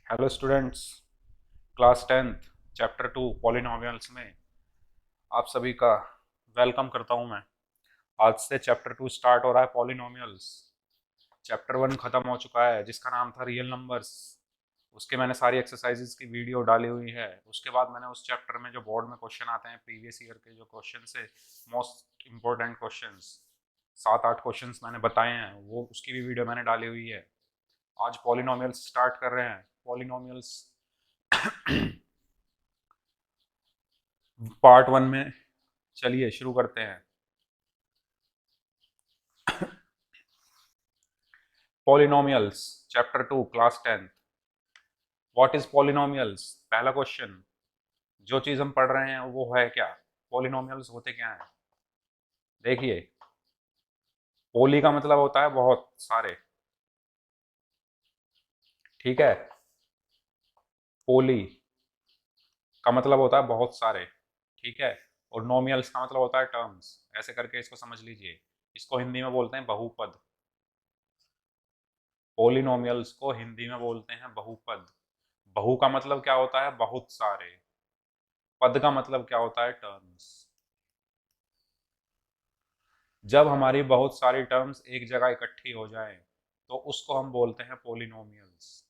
Hello students, class 10th chapter 2 polynomials में आप सभी का वेलकम करता हूं मैं। आज से चैप्टर 2 स्टार्ट हो रहा है पॉलिनोमियल्स। चैप्टर 1 खत्म हो चुका है जिसका नाम था रियल नंबर्स। उसके मैंने सारी एक्सरसाइजेज की वीडियो डाली हुई है। उसके बाद मैंने उस चैप्टर में जो बोर्ड में क्वेश्चन आते हैं प्रीवियस ईयर के जो क्वेश्चन से मोस्ट इंपॉर्टेंट क्वेश्चंस 7-8 क्वेश्चंस मैंने बताए हैं, वो उसकी भी वीडियो मैंने डाली हुई है। आज पॉलिनोमियल्स स्टार्ट कर रहे हैं। पॉलिनोमियल्स पार्ट 1 में चलिए शुरू करते हैं। Polynomials chapter 2 class 10th। What is polynomials? पहला क्वेश्चन जो चीज हम पढ़ रहे हैं वो है क्या? पॉलिनोमियल्स होते क्या हैं? देखिए, पोली का मतलब होता है बहुत सारे, ठीक है। पोली का मतलब होता है बहुत सारे, ठीक है। और नोमियल्स का मतलब होता है टर्म्स। ऐसे करके इसको समझ लीजिए। इसको हिंदी में बोलते हैं बहुपद। पोलिनोमियल्स को हिंदी में बोलते हैं बहुपद। बहु का मतलब क्या होता है? बहुत सारे। पद का मतलब क्या होता है? टर्म्स। जब हमारी बहुत सारी टर्म्स एक जगह इकट्ठी हो जाए तो उसको हम बोलते हैं पोलिनोमियल्स।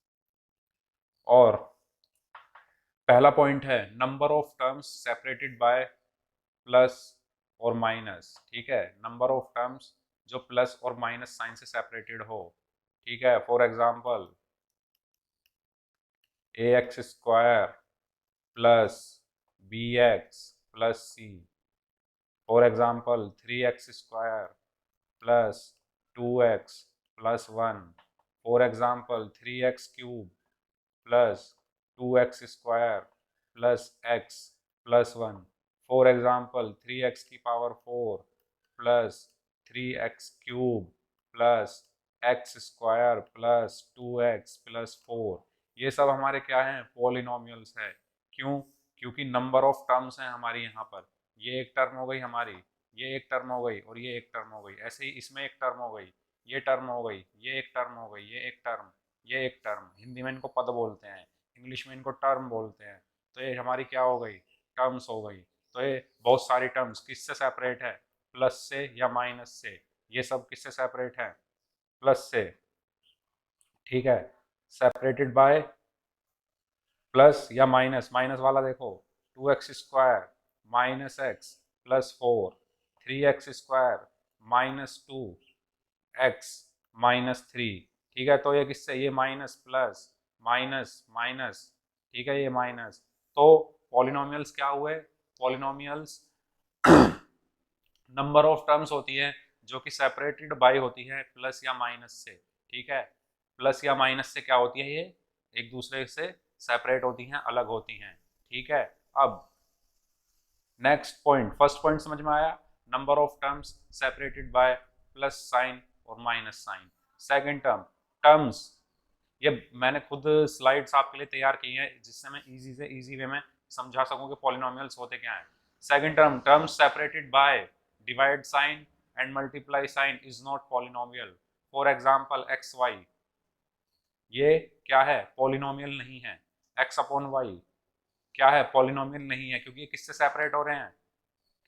और पहला पॉइंट है number of terms separated by plus और माइनस, ठीक है। नंबर ऑफ टर्म्स जो प्लस और माइनस साइन से सेपरेटेड हो, ठीक है। For example A X square plus B X plus C. For example 3x square plus 2x plus 1। For example 3x cube plus 2x square plus x plus 1। For example 3x की power 4 plus 3x cube plus x square plus 2x plus 4। ये सब हमारे क्या हैं? Polynomials है। क्यों? क्योंकि number of terms हैं हमारी यहाँ पर। ये एक टर्म हो गई हमारी, ये एक टर्म हो गई और ये एक टर्म हो गई। ऐसे ही इसमें एक टर्म हो गई, ये टर्म हो गई, ये एक टर्म हो गई, ये एक टर्म, ये एक टर्म। हिंदी में इनको पद बोलते हैं, इंग्लिश में इनको टर्म बोलते हैं। तो ये हमारी क्या हो गई? टर्म्स हो गई। तो ये बहुत सारी टर्म्स किससे सेपरेट है? प्लस से या माइनस से। ये सब किससे सेपरेट है? प्लस से, ठीक है। सेपरेटेड बाय प्लस या माइनस। माइनस वाला देखो, 2x square minus x plus 4, 3x square minus 2x minus 3, ठीक है। तो ये किससे? ये माइनस प्लस माइनस माइनस, ठीक है, ये माइनस। तो पॉलिनोमियल्स क्या हुए? पॉलिनोमियल्स नंबर ऑफ टर्म्स होती है जो कि सेपरेटेड बाय होती है प्लस या माइनस से, ठीक है। प्लस या माइनस से क्या होती है? ये एक दूसरे से सेपरेट होती हैं, अलग होती हैं, ठीक है। अब नेक्स्ट पॉइंट, फर्स्ट पॉइंट समझ में आया, number of terms separated by plus sign और minus sign. Second term, terms, ये मैंने खुद स्लाइड्स आपके लिए तैयार की हैं जिससे मैं इजी से इजी वे में समझा सकूं कि पॉलिनोमियल्स होते क्या हैं। Second term, terms separated by divide sign and multiply sign is not polynomial. For example X Y, ये क्या है? पॉलिनोमियल नहीं है। एक्स अपॉन वाई क्या है? पॉलिनोमियल नहीं है, क्योंकि ये किससे सेपरेट हो रहे हैं?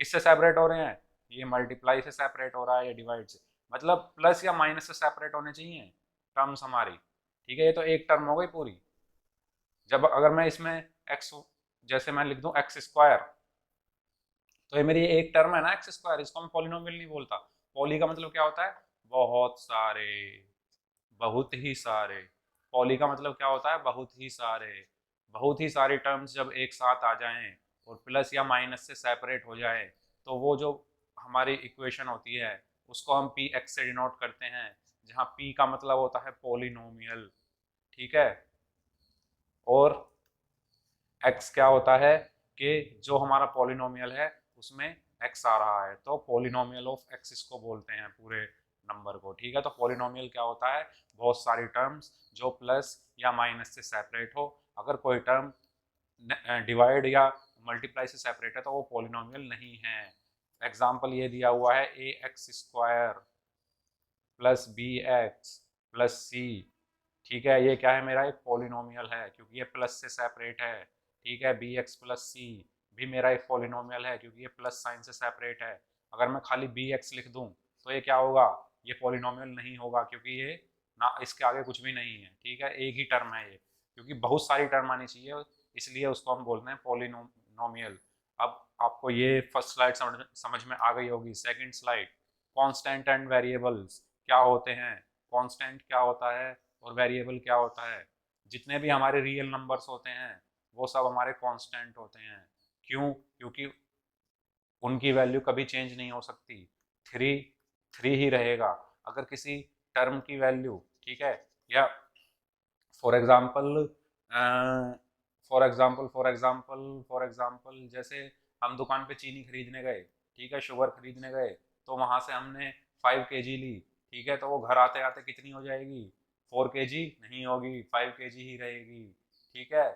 किससे सेपरेट हो रहे हैं? ये मल्टीप्लाई से सेपरेट हो रहा है या डिवाइड से। मतलब प्लस या माइनस से सेपरेट होने चाहिए टर्म्स हमारी, ठीक है। ये तो एक टर्म हो गई पूरी। जब अगर मैं इसमें एक्स, जैसे मैं लिख दूं एक्स स्क्वायर, तो ये मेरी एक टर्म है ना एक्स स्क्वायर, इसको मैं पॉलिनोमियल नहीं बोलता। पॉली का मतलब क्या होता है? बहुत सारे, बहुत ही सारे। पॉली का मतलब क्या होता है? बहुत ही सारे। बहुत ही सारी टर्म्स जब एक साथ आ जाएं और प्लस या माइनस से सेपरेट हो जाए तो वो जो हमारी इक्वेशन होती है उसको हम पी एक्स से डिनोट करते हैं, जहाँ पी का मतलब होता है पॉलिनोमियल, ठीक है। और एक्स क्या होता है कि जो हमारा पॉलिनोमियल है उसमें एक्स आ रहा है, तो पॉलिनोमियल ऑफ एक्स इसको बोलते हैं पूरे नंबर को, ठीक है। तो पॉलिनोमियल क्या होता है? बहुत सारी टर्म्स जो प्लस या माइनस से सेपरेट हो। अगर कोई टर्म डिवाइड या मल्टीप्लाई से सेपरेट है तो वो पॉलिनोमियल नहीं है। एग्जाम्पल ये दिया हुआ है A X square plus B X plus C, ठीक है, ये क्या है, मेरा एक पॉलिनोमियल है क्योंकि ये प्लस से सेपरेट है। ठीक है, बी एक्स प्लस सी भी मेरा एक पॉलिनोमियल है क्योंकि ये प्लस साइन से सेपरेट है। अगर मैं खाली बी एक्स लिख दूं तो ये क्या होगा, ये पॉलिनोमियल नहीं होगा क्योंकि ये ना, इसके आगे कुछ भी नहीं है। ठीक है, एक ही टर्म है ये, क्योंकि बहुत सारी टर्म आनी चाहिए, इसलिए उसको हम बोलते हैं पॉलिनोमियल। अब आपको ये फर्स्ट स्लाइड समझ में आ गई होगी। Second slide, constant and variables क्या होते हैं। कांस्टेंट क्या होता है और वेरिएबल क्या होता है। जितने भी हमारे रियल नंबर्स होते हैं वो सब हमारे कांस्टेंट होते हैं। क्यों? क्योंकि उनकी वैल्यू कभी चेंज नहीं हो सकती। थ्री थ्री ही रहेगा। अगर किसी टर्म की वैल्यू, ठीक है, या फॉर एग्जाम्पल फॉर एग्जाम्पल जैसे हम दुकान पे चीनी खरीदने गए, ठीक है, शुगर खरीदने गए, तो वहां से हमने 5 kg ली। ठीक है, तो वो घर आते आते कितनी हो जाएगी, 4 kg नहीं होगी, 5 kg ही रहेगी। ठीक है,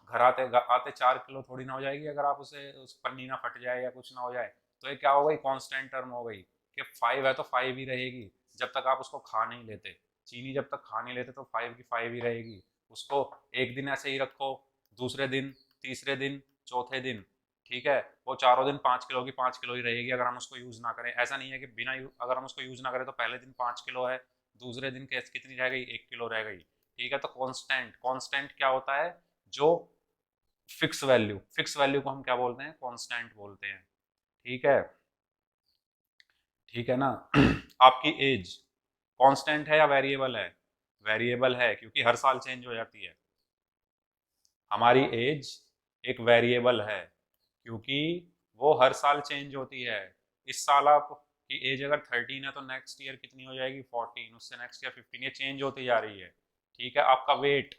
घर आते आते 4 किलो थोड़ी ना हो जाएगी अगर आप उसे, उस पन्नी ना फट जाए या कुछ ना हो जाए। तो ये क्या हो गई, कांस्टेंट टर्म हो गई कि 5 है तो 5 ही रहेगी जब तक आप उसको खा नहीं लेते। चीनी जब तक खा नहीं लेते तो 5 की 5 ही रहेगी। उसको एक दिन ऐसे ही रखो, दूसरे दिन, तीसरे दिन, चौथे दिन, ठीक है, वो चारों दिन 5 किलो की 5 किलो ही रहेगी अगर हम उसको यूज ना करें। ऐसा नहीं है कि अगर हम उसको यूज ना करें तो पहले दिन 5 किलो है, दूसरे दिन कितनी रह गई, 1 किलो रह गई। ठीक है, तो कांस्टेंट, कांस्टेंट क्या होता है, जो फिक्स वैल्यू को हम क्या बोलते हैं, कांस्टेंट बोलते हैं। ठीक है, ठीक है ना। आपकी एज कांस्टेंट है या वेरिएबल है, वेरिएबल है क्योंकि हर साल चेंज हो जाती है। हमारी एज एक वेरिएबल है क्योंकि वो हर साल चेंज होती है। इस साल आप की एज अगर 13 है तो नेक्स्ट ईयर कितनी हो जाएगी, 14, उससे नेक्स्ट ईयर 15, ये चेंज होती जा रही है। ठीक है, आपका वेट,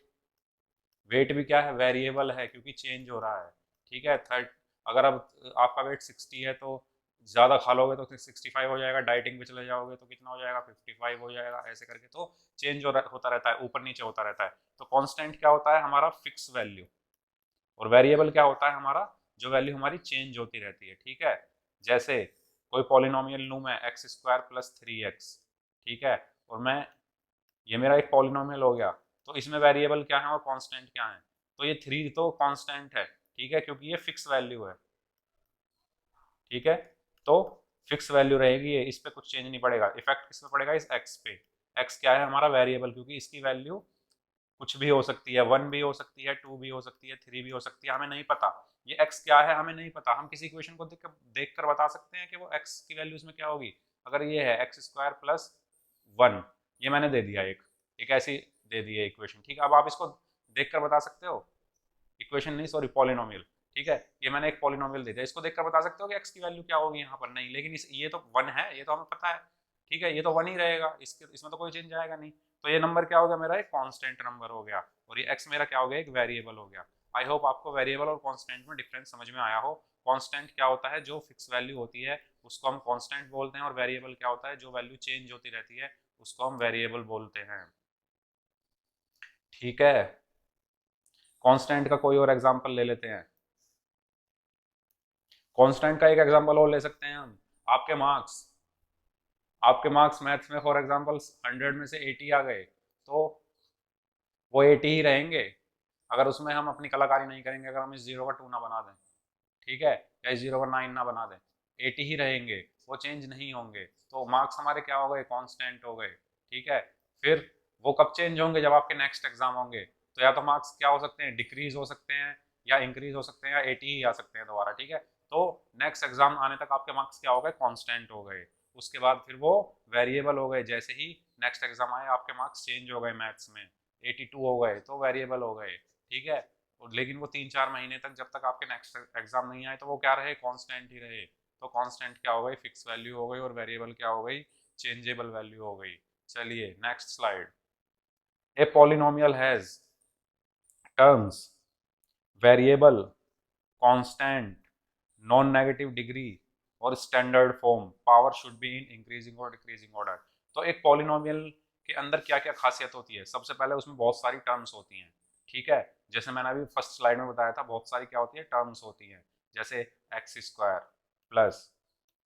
वेट भी क्या है, वेरिएबल है क्योंकि चेंज हो रहा है। ठीक है, थर्ड, अगर अब आपका वेट 60 है तो ज़्यादा खा लोगे तो 65 हो जाएगा, डाइटिंग पे चले जाओगे तो कितना हो जाएगा, 55 हो जाएगा, ऐसे करके तो चेंज होता रहता है, ऊपर नीचे होता रहता है। तो कांस्टेंट क्या होता है, हमारा फिक्स वैल्यू, और वेरिएबल क्या होता है हमारा, जो वैल्यू हमारी चेंज होती रहती है। ठीक है, जैसे कोई पॉलिनोमियल लूँ मैं, x² + 3x, ठीक है, और मैं, ये मेरा एक पॉलिनोमियल हो गया, तो इसमें वेरिएबल क्या है और कांस्टेंट क्या है, तो ये 3 तो कांस्टेंट है। ठीक है, क्योंकि ये फिक्स वैल्यू है। ठीक है, तो फिक्स वैल्यू रहेगी ये, इस पे कुछ चेंज नहीं पड़ेगा। इफेक्ट किस पे पड़ेगा, इस x पे। x क्या है, हमारा वेरिएबल, क्योंकि इसकी वैल्यू कुछ भी हो सकती है, 1 भी हो सकती है, 2 भी हो सकती है, 3 भी हो सकती है, हमें नहीं पता ये x क्या है, हमें नहीं पता। हम किसी इक्वेशन को देख कर बता सकते हैं कि वो x की वैल्यू इसमें क्या होगी। अगर ये है x² + 1, ये मैंने दे दिया, एक ऐसी दे दी है इक्वेशन। ठीक है, अब आप इसको देख कर बता सकते हो, इक्वेशन नहीं, सॉरी, पॉलिनोमियल। ठीक है, ये मैंने एक पॉलिनोमियल दे दिया, इसको देखकर बता सकते हो कि x की वैल्यू क्या होगी यहाँ पर, नहीं, लेकिन ये तो 1 है, ये तो हमें पता है। ठीक है, ये तो 1 ही रहेगा, इसमें तो कोई चेंज आएगा नहीं। तो ये नंबर क्या हो गया, मेरा एक कांस्टेंट नंबर हो गया, और ये x मेरा क्या हो गया, एक वेरिएबल हो गया। आई होप आपको वेरिएबल और कांस्टेंट में डिफरेंस समझ में आया हो। कांस्टेंट क्या होता है, जो फिक्स वैल्यू होती है उसको हम कांस्टेंट बोलते हैं, और वेरिएबल क्या होता है, जो वैल्यू चेंज होती रहती है उसको हम वेरिएबल बोलते हैं। ठीक है, कांस्टेंट का कोई और एग्जांपल ले लेते हैं। कांस्टेंट का एक एग्जांपल और ले सकते हैं हम, आपके मार्क्स। आपके मार्क्स मैथ्स में फॉर एग्जांपल 100 में से 80 आ गए, तो वो 80 ही रहेंगे अगर उसमें हम अपनी कलाकारी नहीं करेंगे, अगर हम इस 0 का 2 ना बना दें, ठीक है, या इस 0 का 9 ना बना दें, 80 ही रहेंगे, वो चेंज नहीं होंगे। तो मार्क्स हमारे क्या हो गए, कांस्टेंट हो गए। ठीक है, फिर वो कब चेंज होंगे, जब आपके नेक्स्ट एग्जाम होंगे, तो या तो मार्क्स क्या हो सकते हैं, डिक्रीज हो सकते हैं, या इंक्रीज हो सकते हैं, या 80 ही आ सकते हैं दोबारा। ठीक है, तो नेक्स्ट एग्जाम आने तक आपके मार्क्स क्या हो गए, कांस्टेंट हो गए। उसके बाद फिर वो वेरिएबल हो गए, जैसे ही नेक्स्ट एग्जाम आए आपके मार्क्स चेंज हो गए, मैथ्स में 82 हो गए तो वेरिएबल हो गए। ठीक है, और लेकिन वो 3-4 महीने तक, जब तक आपके नेक्स्ट एग्जाम नहीं आए, तो वो क्या रहे, कांस्टेंट ही रहे। तो कांस्टेंट क्या हो गई, फिक्स वैल्यू हो गई, और वेरिएबल क्या हो गई, चेंजेबल वैल्यू हो गई। चलिए next slide. A polynomial has terms variable, constant, non negative degree और standard form. Power should be in increasing और डिक्रीजिंग ऑर्डर। तो एक पॉलिनोमियल के अंदर क्या क्या खासियत होती है, सबसे पहले उसमें बहुत सारी टर्म्स होती हैं। ठीक है, जैसे मैंने अभी फर्स्ट स्लाइड में बताया था, बहुत सारी क्या होती है, टर्म्स होती हैं, जैसे x² +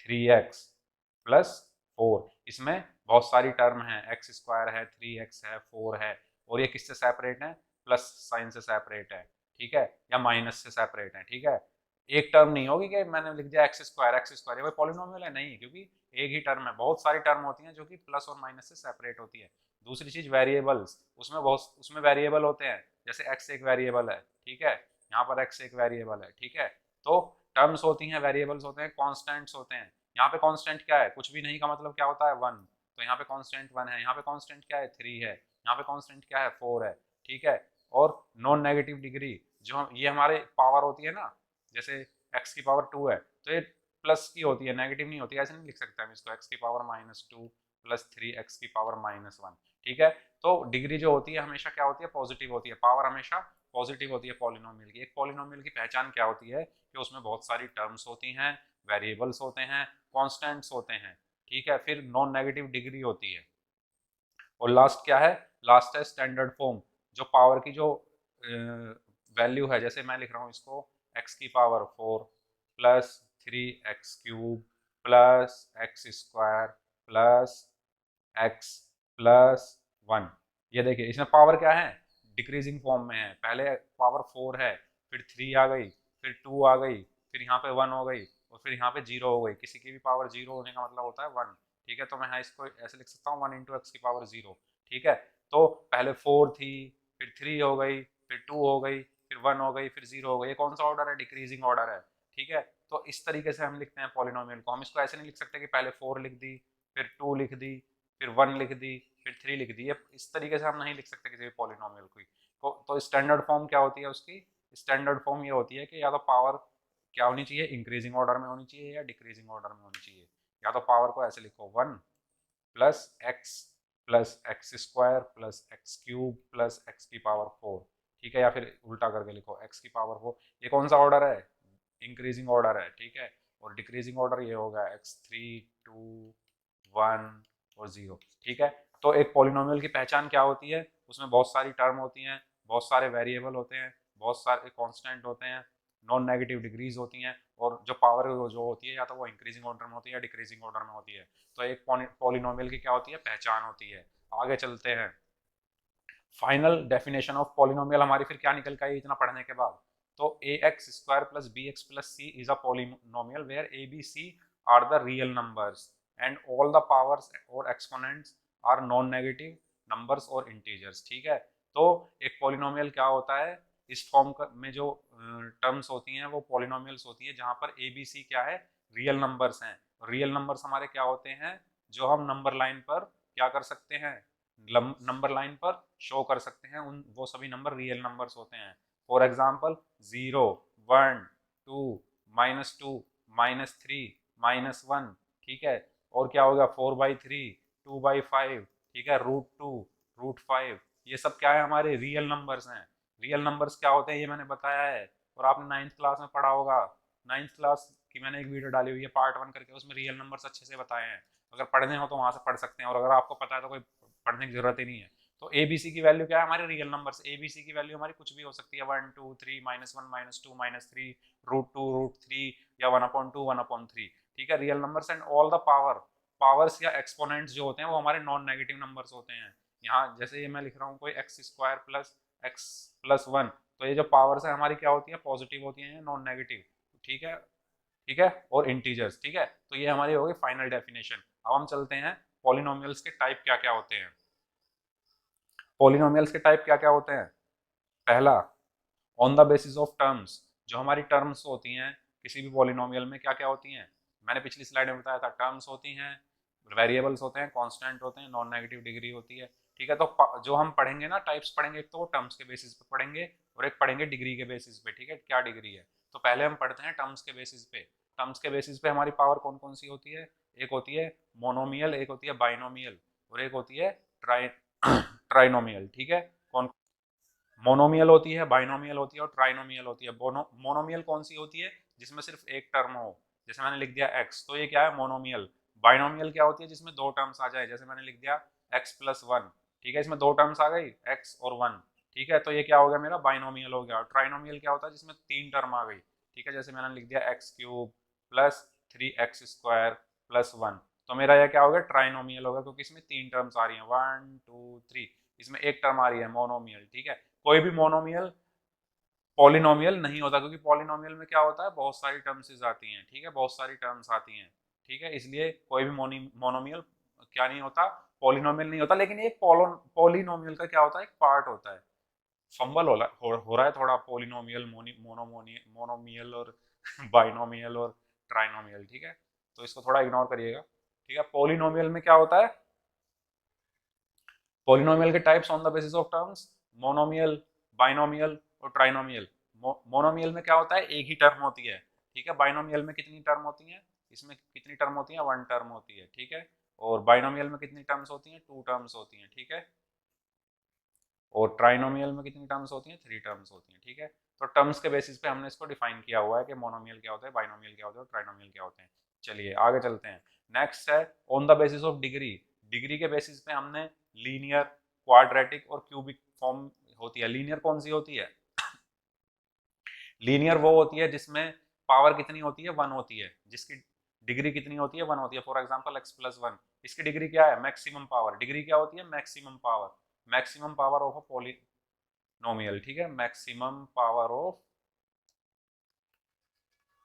3x + 4। इसमें बहुत सारी टर्म हैं, x² है, 3x है, 4 है, और ये किससे सेपरेट है, प्लस साइन से सेपरेट है, ठीक है, या माइनस से सेपरेट है, ठीक है। एक टर्म नहीं होगी कि मैंने लिख दिया एक्स स्क्वायर, ये कोई पॉलिनोमियल है नहीं, क्योंकि एक ही टर्म है। बहुत सारी टर्म होती हैं जो कि प्लस और माइनस से सेपरेट होती है। दूसरी चीज वेरिएबल्स, उसमें वेरिएबल होते हैं, जैसे एक्स एक वेरिएबल है, ठीक है, यहाँ पर एक्स एक वेरिएबल है, ठीक है। तो टर्म्स होती हैं, वेरिएबल्स होते हैं, कॉन्स्टेंट्स होते हैं। यहाँ पे कॉन्स्टेंट क्या है, कुछ भी नहीं का मतलब क्या होता है, वन। तो यहाँ पे कॉन्स्टेंट वन है, यहाँ पे कॉन्स्टेंट क्या है, थ्री है, यहाँ पे कॉन्स्टेंट क्या है, फोर है, ठीक है। और नॉन नेगेटिव डिग्री, जो ये हमारे पावर होती है ना, जैसे एक्स की पावर टू है, तो ये प्लस की होती है, नेगेटिव नहीं होती, ऐसे नहीं लिख सकते हम इसको, एक्स की power minus two plus three x की पावर माइनस वन, ठीक है। तो डिग्री जो होती है हमेशा क्या होती है, पॉजिटिव होती है, पावर हमेशा पॉजिटिव होती है पॉलिनोमियल की। एक पॉलिनोमियल की पहचान क्या होती है कि उसमें बहुत सारी टर्म्स होती हैं, वेरिएबल्स होते हैं, कॉन्स्टेंट्स होते हैं, ठीक है, फिर नॉन नेगेटिव डिग्री होती है। और लास्ट क्या है, लास्ट है स्टैंडर्ड फॉर्म, जो पावर की जो वैल्यू है, जैसे मैं लिख रहा हूँ इसको एक्स की power four plus three x cube plus x square plus x plus one. ये देखिए इसमें पावर क्या है, डिक्रीजिंग फॉर्म में है, पहले पावर फोर है, फिर थ्री आ गई, फिर टू आ गई, फिर यहाँ पे वन हो गई, और फिर यहाँ पे जीरो हो गई। किसी की भी पावर जीरो होने का मतलब होता है वन, ठीक है। तो मैं इसको ऐसे लिख सकता हूँ, वन इंटू एक्स की पावर जीरो, ठीक है। तो पहले फोर थी, फिर थ्री हो गई, फिर टू हो गई, फिर वन हो गई, फिर जीरो हो गई। ये कौन सा ऑर्डर है, डिक्रीजिंग ऑर्डर है, ठीक है। तो इस तरीके से हम लिखते हैं पॉलिनोमियल को। हम इसको ऐसे नहीं लिख सकते कि पहले फोर लिख दी, फिर टू लिख दी, फिर वन लिख दी, फिर थ्री लिख दी। इस तरीके से हम नहीं लिख सकते किसी भी पॉलिनोमियल को। तो स्टैंडर्ड फॉर्म क्या होती है उसकी, स्टैंडर्ड फॉर्म ये होती है कि या तो पावर क्या होनी चाहिए, इंक्रीजिंग ऑर्डर में होनी चाहिए या डिक्रीजिंग ऑर्डर में होनी चाहिए। या तो पावर को ऐसे लिखो, one plus x square plus x cube plus x की पावर फोर, ठीक है, या फिर उल्टा करके लिखो एक्स की पावर फोर। ये कौन सा ऑर्डर है, इंक्रीजिंग ऑर्डर है, ठीक है। और डिक्रीजिंग ऑर्डर ये होगा एक्स थ्री टू वन और जीरो, ठीक है। तो एक पॉलिनोमियल की पहचान क्या होती है, उसमें बहुत सारी टर्म होती हैं, बहुत सारे वेरिएबल होते हैं, बहुत सारे कांस्टेंट होते हैं, नॉन नेगेटिव डिग्रीज होती हैं, और जो पावर जो होती है या तो वो इंक्रीजिंग ऑर्डर में होती है या डिक्रीजिंग ऑर्डर में होती है। तो एक पॉलिनोमियल की क्या होती है, पहचान होती है। आगे चलते हैं, फाइनल डेफिनेशन ऑफ पॉलिनोमियल हमारी फिर क्या निकल के आई इतना पढ़ने के बाद। तो A X square plus B X plus C is a polynomial where A B C are the real numbers and all the powers और exponents are non negative numbers और इंटीजर्स, ठीक है। तो एक पॉलिनोमियल क्या होता है, इस फॉर्म में जो टर्म्स होती हैं वो पॉलिनोमियल्स होती है, जहां पर ए बी सी क्या है, रियल नंबर्स हैं। रियल नंबर्स हमारे क्या होते हैं, जो हम नंबर लाइन पर क्या कर सकते हैं, नंबर लाइन पर शो कर सकते हैं, उन वो सभी नंबर रियल नंबर्स होते हैं। For example zero, one, two, minus two, minus three, minus one, ठीक है। और क्या होगा, four by three, two by five, ठीक है, रूट टू, रूट फाइव, ये सब क्या है, हमारे रियल नंबर्स हैं। रियल नंबर्स क्या होते हैं ये मैंने बताया है, और आपने नाइन्थ क्लास में पढ़ा होगा। नाइन्थ क्लास की मैंने एक वीडियो डाली हुई है पार्ट वन करके, उसमें रियल नंबर्स अच्छे से बताए हैं। अगर पढ़ने हो तो वहां से पढ़ सकते हैं, और अगर आपको पता है तो कोई पढ़ने की जरूरत ही नहीं है। तो ए बी सी की वैल्यू क्या है, हमारे real numbers. A B C की वैल्यू हमारी कुछ भी हो सकती है, one two three, minus one, minus two, minus three, root two, root three, या one upon two, one upon three, ठीक है, real numbers. And all the powers या एक्सपोनेंट्स जो होते हैं वो हमारे नॉन नेगेटिव नंबर्स होते हैं। यहाँ जैसे ये मैं लिख रहा हूँ कोई x square plus x plus one, तो ये जो पावर्स है हमारी क्या होती है, पॉजिटिव होती है, नॉन नेगेटिव, ठीक है, ठीक है, और इंटीजर्स, ठीक है। तो ये हमारी होगी फाइनल डेफिनेशन। अब हम चलते हैं पॉलिनोमियल्स के टाइप क्या क्या होते हैं। पॉलिनोमियल्स के टाइप क्या क्या होते हैं, पहला, on the basis of terms, जो हमारी टर्म्स होती हैं किसी भी पॉलिनोमियल में क्या क्या होती हैं, मैंने पिछली स्लाइड में बताया था, टर्म्स होती हैं, वेरिएबल्स होते हैं, कांस्टेंट होते हैं, नॉन नेगेटिव डिग्री होती है, ठीक है। तो जो हम पढ़ेंगे ना टाइप्स पढ़ेंगे, एक तो वो टर्म्स के बेसिस पे पढ़ेंगे, और एक पढ़ेंगे डिग्री के बेसिस पे, ठीक है, क्या डिग्री है। तो पहले हम पढ़ते हैं टर्म्स के बेसिस पे। टर्म्स के बेसिस पे हमारी पावर कौन कौन सी होती है, एक होती है मोनोमियल, एक होती है बाइनोमियल, और एक होती है ट्राइनोमियल, ठीक है। कौन, मोनोमियल होती है, बाइनोमियल होती है, और ट्राइनोमियल होती है। मोनोमियल कौन सी होती है, जिसमें सिर्फ एक टर्म हो, जैसे मैंने लिख दिया एक्स, तो ये क्या है, मोनोमियल। बाइनोमियल क्या होती है, जिसमें दो टर्म्स आ जाए, जैसे मैंने लिख दिया एक्स प्लस वन, ठीक है, इसमें दो टर्म्स आ गई एक्स और वन, ठीक है, तो ये क्या हो गया, मेरा बाइनोमियल हो गया। और ट्राइनोमियल क्या होता है, जिसमें तीन टर्म आ गई, ठीक है, जैसे मैंने लिख दिया x cube plus three X square plus one, तो मेरा यह क्या हो गया, ट्राइनोमियल होगा, क्योंकि इसमें तीन टर्म्स आ रही हैं, वन टू थ्री। इसमें एक टर्म आ रही है मोनोमियल, ठीक है। कोई भी मोनोमियल पॉलिनोमियल नहीं होता, क्योंकि पॉलिनोमियल में क्या होता है, बहुत सारी टर्म्स आती हैं, ठीक है, बहुत सारी टर्म्स आती हैं, ठीक है, इसलिए कोई भी मोनोमियल क्या नहीं होता, पॉलिनोमियल नहीं होता। लेकिन एक पॉलिनोमियल का क्या होता है, एक पार्ट होता है। फंबल हो रहा है थोड़ा, पॉलिनोमियल मोनोमियल और बाइनोमियल और ट्राइनोमियल, ठीक है, तो इसको थोड़ा इग्नोर करिएगा, ठीक है। पॉलिनोमियल में क्या होता है, पॉलिनोमियल के types on the basis of terms, monomial, binomial और ट्राइनोमियल। मोनोमियल में क्या होता है, एक ही टर्म होती है, ठीक है। बाइनोमियल में कितनी टर्म होती हैं, इसमें कितनी टर्म होती है, वन टर्म होती है, ठीक है। और बाइनोमियल में कितनी टर्म्स होती हैं, टू टर्म्स होती हैं, ठीक है। और ट्राइनोमियल में कितनी टर्म्स होती हैं, थ्री टर्म्स होती हैं, ठीक है। तो टर्म्स के बेसिस पे हमने इसको डिफाइन किया हुआ है कि मोनोमियल क्या होता है, बाइनोमियल क्या होता है और ट्राइनोमियल क्या होते हैं। चलिए आगे चलते हैं। नेक्स्ट है on the basis of degree. Degree के बेसिस पे हमने लीनियर, क्वाड्रेटिक और क्यूबिक फॉर्म होती है। लीनियर कौन सी होती है, लीनियर वो होती है जिसमें पावर कितनी होती है, वन होती है, जिसकी डिग्री कितनी होती है, वन होती है। For example x plus one, इसकी डिग्री क्या है, मैक्सिमम पावर। डिग्री क्या होती है, maximum power, maximum power of a polynomial, ठीक है, मैक्सिमम पावर ऑफ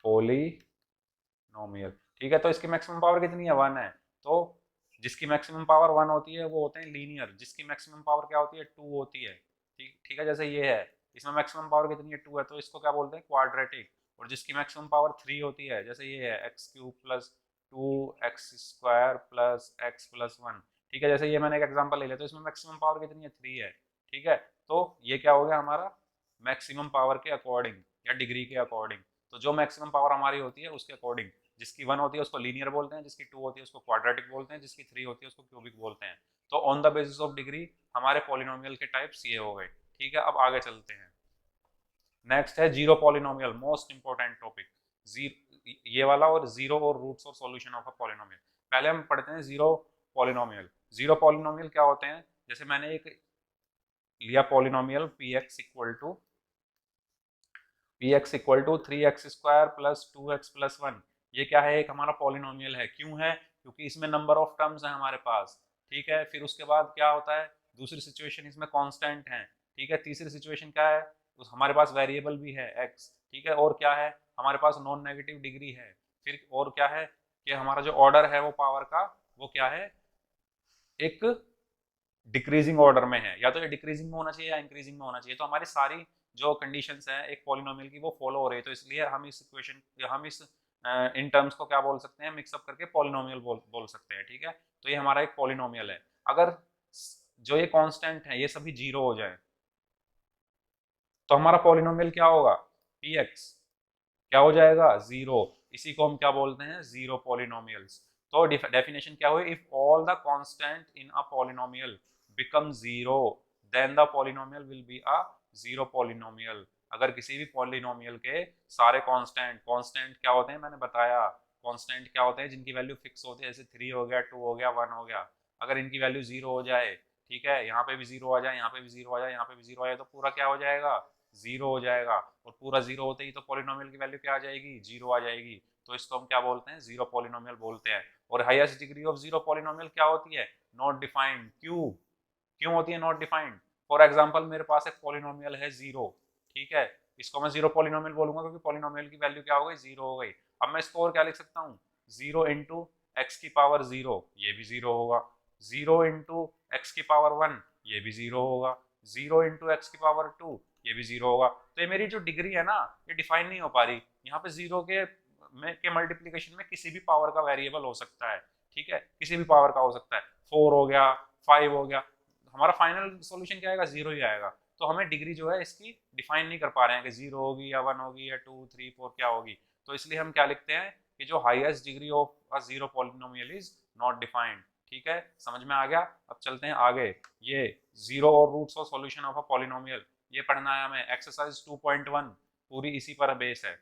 पॉलिनोमियल, ठीक है। तो इसकी मैक्सिमम पावर कितनी है, वन है। तो जिसकी मैक्सिमम पावर वन होती है वो होते हैं लीनियर, जिसकी मैक्सिमम पावर क्या होती है, टू होती है, ठीक ठीक है। जैसे ये है, इसमें मैक्सिमम पावर कितनी है, टू है, तो इसको क्या बोलते हैं, क्वाड्रेटिक। और जिसकी मैक्सिमम पावर थ्री होती है, जैसे ये है x cube plus two x square plus x plus one, ठीक है। जैसे ये मैंने एक एग्जांपल ले लिया, तो इसमें मैक्सिमम पावर कितनी है, थ्री है, ठीक है। तो ये क्या हो गया हमारा, मैक्सिमम पावर के अकॉर्डिंग या डिग्री के अकॉर्डिंग। तो जो मैक्सिमम पावर हमारी होती है उसके अकॉर्डिंग, जिसकी वन होती है उसको लीनियर बोलते हैं, जिसकी टू होती है उसको क्वाड्रेटिक बोलते हैं, जिसकी थ्री होती है उसको क्यूबिक बोलते हैं। तो on the basis of degree हमारे पॉलिनोमियल के टाइप्स ये हो गए, ठीक है। अब आगे चलते हैं। नेक्स्ट है zero polynomial, most important topic, ये वाला, और जीरो और रूट्स और सॉल्यूशन ऑफ अ पॉलिनोमियल। पहले हम पढ़ते हैं जीरो पॉलिनोमियल। जीरो पॉलिनोमियल क्या होते हैं, जैसे मैंने एक लिया polynomial P X equal to three X square plus two X plus one. ये क्या है, एक हमारा पॉलिनोमियल है। क्यों है, क्योंकि इसमें नंबर ऑफ टर्म्स है हमारे पास, ठीक है। फिर उसके बाद क्या होता है, दूसरी सिचुएशन इसमें कांस्टेंट है, ठीक है। तीसरी सिचुएशन क्या है, उस हमारे पास वेरिएबल भी है x, ठीक है। और क्या है, हमारे पास नॉन नेगेटिव डिग्री है। फिर और क्या है कि हमारा जो ऑर्डर है वो पावर का, वो क्या है, एक डिक्रीजिंग ऑर्डर में है, या तो ये डिक्रीजिंग में होना चाहिए या इंक्रीजिंग में होना चाहिए। तो हमारी सारी जो कंडीशंस हैं एक पॉलिनोमियल की वो फॉलो हो रही है, तो इसलिए हम इस इक्वेशन, हम इस इन टर्म्स को क्या बोल सकते हैं, मिक्सअप करके पॉलिनोमियल बोल सकते हैं, ठीक है। तो ये हमारा एक पॉलिनोमियल है। अगर जो ये कांस्टेंट है ये सभी जीरो हो जाए तो हमारा पॉलिनोमियल क्या होगा, पी एक्स क्या हो जाएगा, जीरो। इसी को हम क्या बोलते हैं, जीरो पॉलिनोमियल्स। तो डेफिनेशन क्या हुई, if all the constant in a polynomial become zero then the polynomial will be a zero polynomial. अगर किसी भी पॉलिनोमियल के सारे कांस्टेंट, कांस्टेंट क्या होते हैं मैंने बताया, कांस्टेंट क्या होते हैं जिनकी वैल्यू फिक्स होती है, जैसे थ्री हो गया, टू हो गया, वन हो गया। अगर इनकी वैल्यू जीरो हो जाए, ठीक है, यहाँ पे भी जीरो आ जाए, यहाँ पे भी जीरो आ जाए, यहाँ पे भी जीरो आ जाए, तो पूरा क्या हो जाएगा, जीरो हो जाएगा। और पूरा जीरो होते ही तो पॉलिनोमियल की वैल्यू क्या आ जाएगी, जीरो आ जाएगी। तो इसको हम क्या बोलते हैं, जीरो पॉलिनोमियल बोलते हैं। और highest degree of zero polynomial क्या होती है, नॉट डिफाइंड। क्यों, क्यों होती है नॉट डिफाइंड। फॉर एग्जाम्पल मेरे पास एक पॉलिनोमियल है जीरो, ठीक है, इसको मैं जीरो पॉलिनोमियल बोलूंगा क्योंकि पॉलिनोमियल की वैल्यू क्या हो गई, जीरो हो गई। अब मैं इसको और क्या लिख सकता हूँ, जीरो इंटू एक्स की पावर जीरो, ये भी जीरो होगा। जीरो इंटू एक्स की पावर वन, ये भी जीरो होगा। जीरो इंटू एक्स की पावर टू, ये भी जीरो होगा। तो ये मेरी जो डिग्री है ना, ये डिफाइन नहीं हो पा रही। यहाँ पे जीरो के मल्टीप्लीकेशन में किसी भी पावर का वेरिएबल हो सकता है, ठीक है, किसी भी पावर का हो सकता है। फोर हो गया, फाइव हो गया, हमारा फाइनल सॉल्यूशन क्या आएगा, जीरो ही आएगा। तो हमें डिग्री जो है इसकी डिफाइन नहीं कर पा रहे हैं कि जीरो होगी या वन होगी या टू थ्री फोर क्या होगी। तो इसलिए हम क्या लिखते हैं कि जो highest degree of a zero polynomial is not defined, ठीक है, समझ में आ गया। अब चलते हैं आगे। ये जीरो और रूट्स और सॉल्यूशन ऑफ अ पॉलिनोमियल ये पढ़ना है हमें, एक्सरसाइज 2.1 पूरी इसी पर बेस है।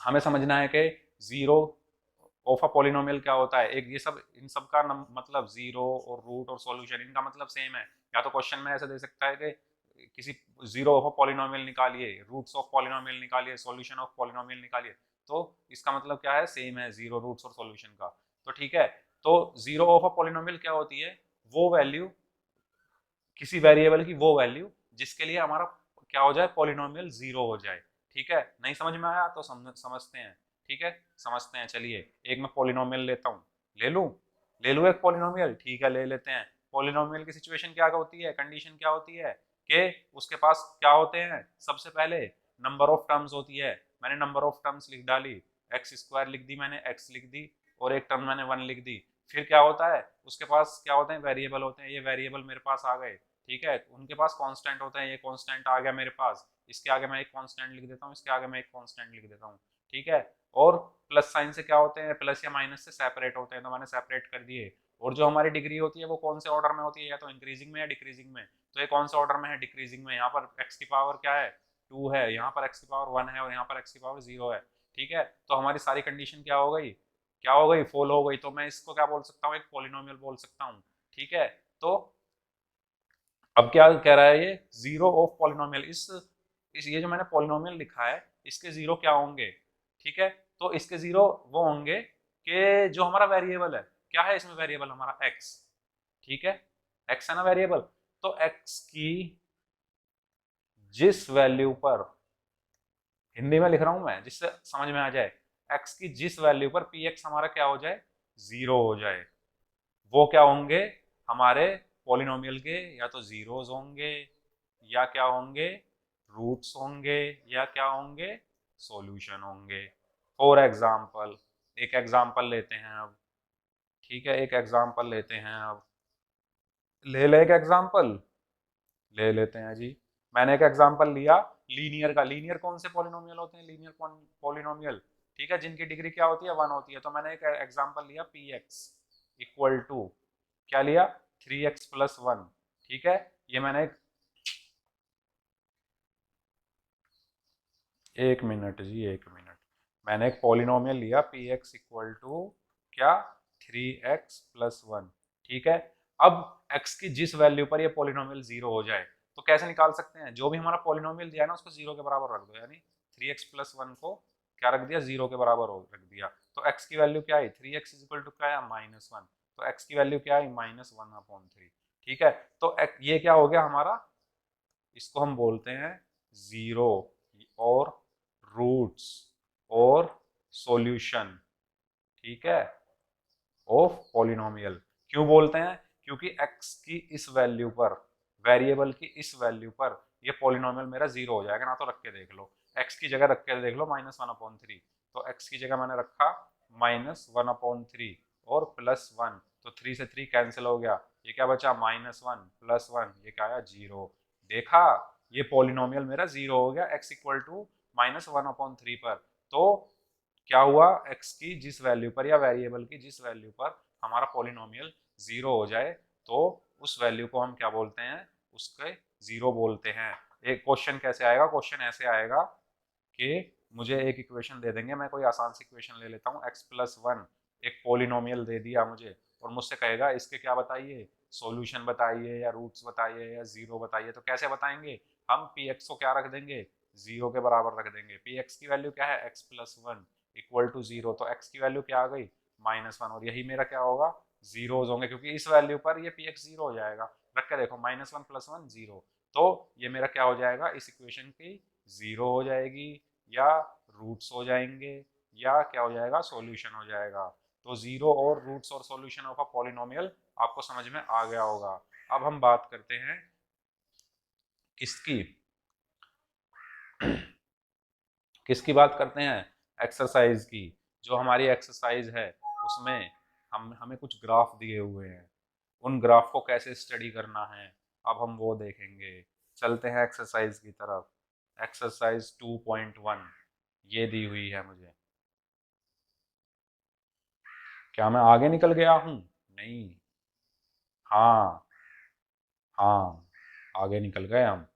हमें समझना है कि जीरो ऑफ अ पॉलिनोमियल क्या होता है। एक ये सब, इन सब का मतलब जीरो और रूट और सॉल्यूशन इनका मतलब सेम है। या तो क्वेश्चन में ऐसे दे सकता है कि किसी जीरो ऑफ अ पॉलिनोमियल निकालिए, रूट्स ऑफ पॉलिनोमियल निकालिए, सॉल्यूशन ऑफ पॉलिनोमियल निकालिए, तो इसका मतलब क्या है, सेम है, जीरो रूट्स और सॉल्यूशन का। तो ठीक है, तो जीरो ऑफ अ पॉलिनोमियल क्या होती है, वो वैल्यू किसी वेरिएबल की वो वैल्यू जिसके लिए हमारा क्या हो जाए, पॉलिनोमियल जीरो हो जाए। ठीक है, नहीं समझ में आया तो समझते हैं। ठीक है, समझते हैं। चलिए एक मैं पॉलिनोमियल लेता हूँ, ले लूँ एक पॉलिनोमियल। ठीक है, ले लेते हैं। पॉलिनोमियल की सिचुएशन क्या होती है, कंडीशन क्या होती है कि उसके पास क्या होते हैं, सबसे पहले नंबर ऑफ टर्म्स होती है। मैंने नंबर ऑफ टर्म्स लिख डाली, एक्स स्क्वायर लिख दी मैंने, एक्स लिख दी, और एक टर्म मैंने 1 लिख दी। फिर क्या होता है, उसके पास क्या होते हैं, वेरिएबल होते हैं। ये वेरिएबल मेरे पास आ गए। ठीक है, उनके पास कांस्टेंट होते हैं। ये कांस्टेंट आ गया मेरे पास, इसके आगे मैं एक कांस्टेंट लिख देता हूँ, इसके आगे मैं एक कांस्टेंट लिख देता हूँ। ठीक है, और प्लस साइन से क्या होते हैं, प्लस या माइनस से सेपरेट होते हैं, तो मैंने सेपरेट कर दिए। और जो हमारी डिग्री होती है वो कौन से ऑर्डर में होती है, या तो इंक्रीजिंग में या डिक्रीजिंग में। तो ये कौन से ऑर्डर में है, डिक्रीजिंग में। यहाँ पर एक्स की पावर क्या है, 2 है, यहाँ पर एक्स की पावर 1 है, और यहाँ पर एक्स की पावर 0 है। ठीक है, तो हमारी सारी कंडीशन क्या हो गई, फॉल हो गई। तो मैं इसको क्या बोल सकता हूँ, एक पॉलिनोमियल बोल सकता हूँ। ठीक है, तो अब क्या कह रहा है ये, जीरो ऑफ पॉलिनोमियल। इस ये जो मैंने पॉलिनोमियल लिखा है, इसके जीरो क्या होंगे। ठीक है, तो इसके जीरो वो होंगे कि जो हमारा वेरिएबल है, क्या है इसमें वेरिएबल हमारा एक्स। ठीक है, एक्स है ना वेरिएबल। तो एक्स की जिस वैल्यू पर, हिंदी में लिख रहा हूं मैं जिससे समझ में आ जाए, एक्स की जिस वैल्यू पर पी एक्स हमारा क्या हो जाए, जीरो हो जाए, वो क्या होंगे हमारे पॉलिनोमियल के, या तो जीरोस होंगे, या क्या होंगे, रूट्स होंगे, या क्या होंगे, सॉल्यूशन होंगे। फॉर एग्जाम्पल, एक एग्जाम्पल लेते हैं अब। ठीक है, एक एग्जाम्पल लेते हैं अब, ले ले एक एग्जाम्पल, ले लेते हैं जी। मैंने एक एग्जांपल लिया लीनियर का। लीनियर कौन से पॉलिनोमियल होते हैं, लीनियर पॉलिनोमियल। ठीक है, जिनकी डिग्री क्या होती है, 1 होती है। तो मैंने एक एग्जांपल लिया पी एक्स इक्वल टू, क्या लिया, 3x प्लस 1। ठीक है, ये मैंने, एक मिनट जी, एक मिनट। मैंने एक पॉलिनोमियल लिया पी एक्स इक्वल टू क्या, 3x प्लस 1। ठीक है, अब x की जिस वैल्यू पर ये पॉलिनोमियल जीरो हो जाए, तो कैसे निकाल सकते हैं, जो भी हमारा पॉलिनोमियल दिया है ना उसको जीरो के बराबर रख दो। यानी 3x प्लस 1 को क्या रख दिया, जीरो के बराबर रख दिया। तो x की वैल्यू क्या आई, 3x इक्वल टू क्या है, -1। तो x की वैल्यू क्या आई, -1/3। ठीक है, तो ये क्या हो गया हमारा, इसको हम बोलते हैं जीरो, और रूट्स, और सॉल्यूशन। ठीक है, ऑफ पॉलिनोमियल। क्यों बोलते हैं, क्योंकि x की इस वैल्यू पर, वेरिएबल की इस वैल्यू पर ये पॉलिनोमियल मेरा जीरो हो जाएगा ना। तो रख के देख लो, x की जगह रख के देख लो -1/3। तो x की जगह मैंने रखा -1/3 और +1। तो 3 से 3 कैंसिल हो गया, ये क्या बचा, -1 + 1, ये क्या आया, जीरो। देखा, ये पॉलिनोमियल मेरा जीरो हो गया x इक्वल टू -1/3 पर। तो क्या हुआ, x की जिस वैल्यू पर, या वेरिएबल की जिस वैल्यू पर हमारा पॉलिनोमियल जीरो हो जाए, तो उस वैल्यू को हम क्या बोलते हैं, उसके जीरो बोलते हैं। एक क्वेश्चन कैसे आएगा, क्वेश्चन ऐसे आएगा कि मुझे एक इक्वेशन दे देंगे, मैं कोई आसान सी इक्वेशन ले लेता हूँ, x+1 एक पॉलिनोमियल दे दिया मुझे, और मुझसे कहेगा इसके क्या बताइए, सॉल्यूशन बताइए, या रूट्स बताइए, या जीरो बताइए। तो कैसे बताएंगे, हम पी एक्स को क्या रख देंगे, जीरो के बराबर रख देंगे। पी एक्स की वैल्यू क्या है, x+1 इक्वल टू जीरो। तो x की वैल्यू क्या आ गई, -1, और यही मेरा क्या होगा, जीरोज होंगे, क्योंकि इस वैल्यू पर ये पी एक्स जीरो हो जाएगा। रख के देखो, -1 + 1 जीरो। तो ये मेरा क्या हो जाएगा, इस इक्वेशन की जीरो हो जाएगी, या रूट्स हो जाएंगे, या क्या हो जाएगा, सॉल्यूशन हो जाएगा। तो जीरो और रूट्स और सॉल्यूशन ऑफ अ पॉलिनोमियल आपको समझ में आ गया होगा। अब हम बात करते हैं किसकी, किसकी बात करते हैं, एक्सरसाइज की। जो हमारी एक्सरसाइज है उसमें हमें कुछ ग्राफ दिए हुए हैं, उन ग्राफ को कैसे स्टडी करना है अब हम वो देखेंगे। चलते हैं एक्सरसाइज की तरफ। एक्सरसाइज 2.1 ये दी हुई है मुझे। क्या मैं आगे निकल गया हूं, नहीं, हाँ, हाँ, आगे निकल गए हम।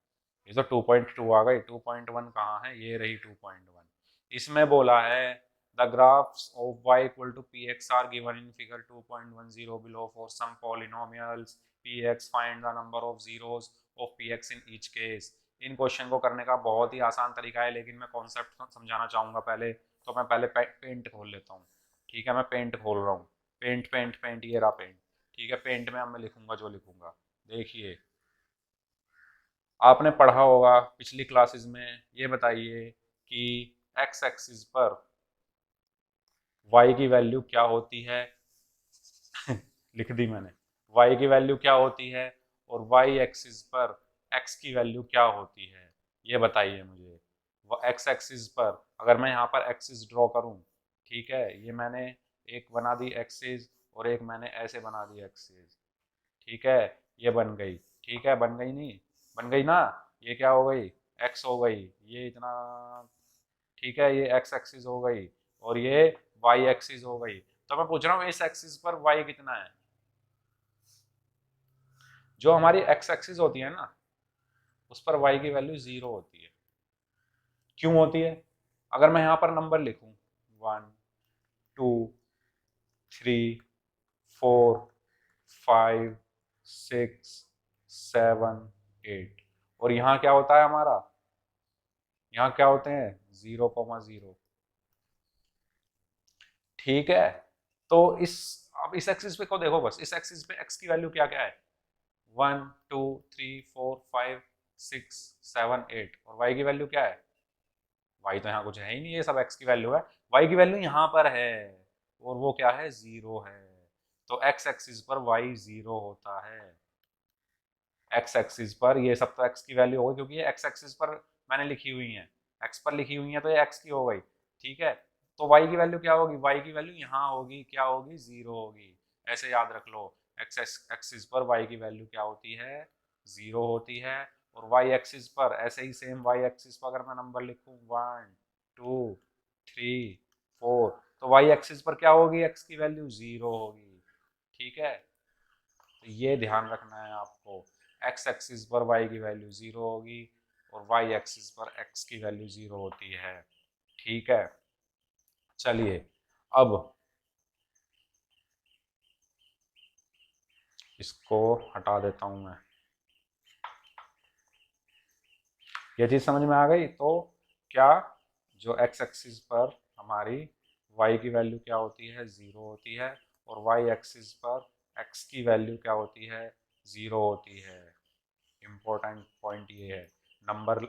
ये तो 2.2 आ गई, 2.1 कहाँ है, ये रही 2.1। इसमें बोला है the graphs of y equal to P X are given in figure 2.10 below for some polynomials P X, find the number of zeros of P X in each case. इन क्वेश्चन को करने का बहुत ही आसान तरीका है, लेकिन मैं कॉन्सेप्ट समझाना चाहूंगा पहले। तो मैं पहले पेंट खोल लेता हूँ। ठीक है, मैं पेंट खोल रहा हूँ, पेंट पेंट पेंट, ये रहा पेंट। ठीक है, पेंट में अब मैं लिखूंगा जो लिखूंगा, देखिए आपने पढ़ा होगा पिछली क्लासेस में, ये बताइए कि एक्स एक्सिस पर y की वैल्यू क्या होती है। लिख दी मैंने, y की वैल्यू क्या होती है और y एक्सिस पर x की वैल्यू क्या होती है, ये बताइए मुझे। वो x एक्सिस पर अगर मैं यहाँ पर एक्सिस ड्रॉ करूँ, ठीक है, ये मैंने एक बना दी एक्सिस और एक मैंने ऐसे बना दी एक्सिस, ठीक है, ये बन गई, ठीक है, बन गई नहीं, बन गई ना, ये क्या हो गई, x हो गई, ये इतना, ठीक है, ये x एक्सिस हो गई और ये y एक्सिस हो गई। तो मैं पूछ रहा हूँ इस एक्सिस पर y कितना है। जो हमारी x एक्सिस होती है ना, उस पर y की वैल्यू 0 होती है। क्यों होती है? अगर मैं यहाँ पर नंबर लिखूं 1 2 3 4 5 6 7 8 और यहाँ क्या होता है हमारा, यहाँ क्या होते हैं 0,0, ठीक है। तो इस, अब इस एक्सिस पे को देखो, बस इस एक्सिस पे x की वैल्यू क्या क्या है, 1 2 3 4 5 6 7 8 और y की वैल्यू क्या है, y तो यहाँ कुछ है ही नहीं, ये सब x की वैल्यू है, y की वैल्यू यहाँ पर है और वो क्या है, 0 है। तो x एक्सिस पर y 0 होता है। x एक्सिस पर ये सब तो x की वैल्यू होगी क्योंकि ये x एक्सिस पर मैंने लिखी हुई है, x पर लिखी हुई है तो ये x की हो गई, ठीक है। तो y की वैल्यू क्या होगी, y की वैल्यू यहाँ होगी, क्या होगी, 0 होगी। ऐसे याद रख लो, x एक्सिस पर y की वैल्यू क्या होती है, 0 होती है। और y एक्सिस पर ऐसे ही सेम y एक्सिस पर अगर मैं नंबर लिखूं 1 2 3 4 तो y एक्सिस पर क्या होगी, x की वैल्यू 0 होगी, ठीक है। तो ये ध्यान रखना है आपको, x एक्सिस पर y की वैल्यू 0 होगी और y एक्सिस पर x की वैल्यू 0 होती है, ठीक है। चलिए अब इसको हटा देता हूं मैं, ये चीज समझ में आ गई। तो क्या, जो x एक्सिस पर हमारी y की वैल्यू क्या होती है, 0 होती है और y एक्सिस पर x की वैल्यू क्या होती है, 0 होती है। इम्पोर्टेंट पॉइंट ये है, नंबर